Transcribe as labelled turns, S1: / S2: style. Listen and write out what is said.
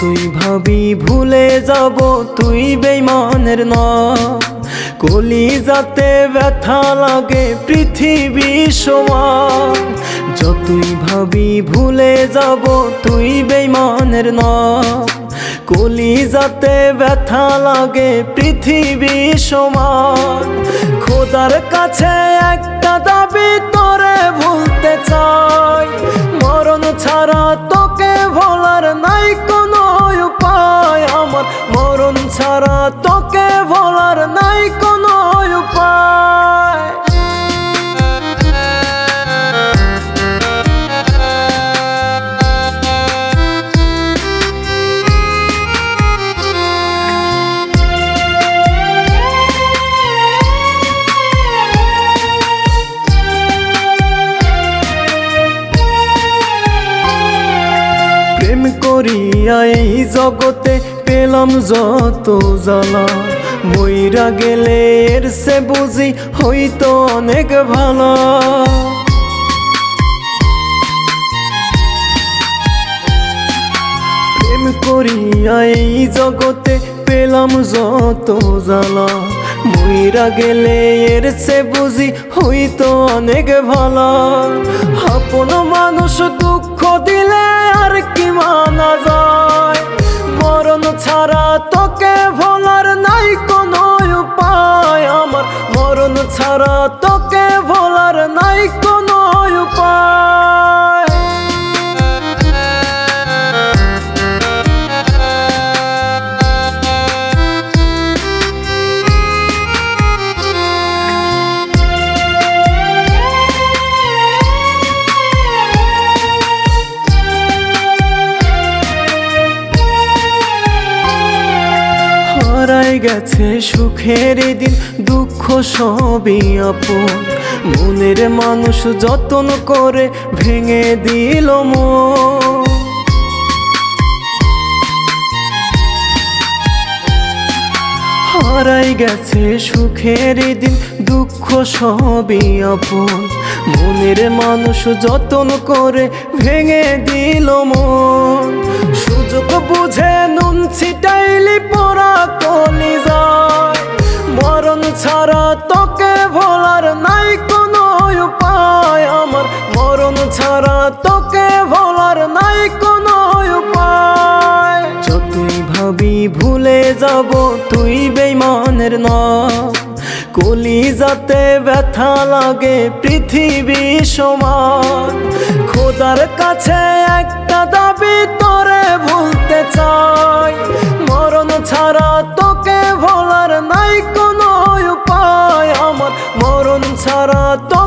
S1: যতই ভাবি ভুলে যাব তুই বেঈমানের নাম, কলিজাতে ব্যথা লাগে পৃথিবী সমান। যতই ভাবি ভুলে যাব তুই বেঈমানের নাম, কলিজাতে ব্যথা লাগে পৃথিবী সমান। খোদার কাছে একটা দাবি তোরে ভুলতে চাই, মরণ ছাড়া তোকে ভোলার নাই কোনো উপায় আমার, মরণ ছাড়া তোকে ভোলার নাই কোনো উপায়। প্রেম করিয়া এই জগতে পেলাম যত জ্বালা, মইরা গেলে এর সে বুঝি হইতো অনেক ভালো। প্রেম করিয়া এই জগতে পেলাম যত জ্বালা, মইরা গেলে এর সে বুঝি হইতো অনেক ভালো। আপন মানুষ দুঃখ দিলে আর কি মানা যায়, মরণ ছাড়া তোকে ভোলার নাই কোনো উপায় আমার, মরণ ছাড়া তোকে ভোলার নাই কোনো উপায়। হারাই গেছে সুখের দিন, দুঃখ সবই আপন, মনের মানুষ যতন করে ভেঙে দিল মন। হারাই গেছে সুখের দিন, দুঃখ সবই আপন, মনের মানুষ যতন করে ভেঙে দিল মন। সুযোগ বুঝে নুন ছিটাইলি পোড়া কলিজায়, মরণ ছাড়া তোকে ভোলার নাই কোনো উপায় আমার, মরণ ছাড়া তোকে ভোলার নাই কোনো উপায়। যতই ভাবি ভুলে যাব তুই বেঈমানের নাম, কলিজাতে ব্যথা লাগে পৃথিবী সমান। খোদার কাছে একটা দাবি তোরে ভুলতে চাই, মরণ ছাড়া তোকে ভোলার নাই কোনো উপায় আমার, মরণ ছাড়া তো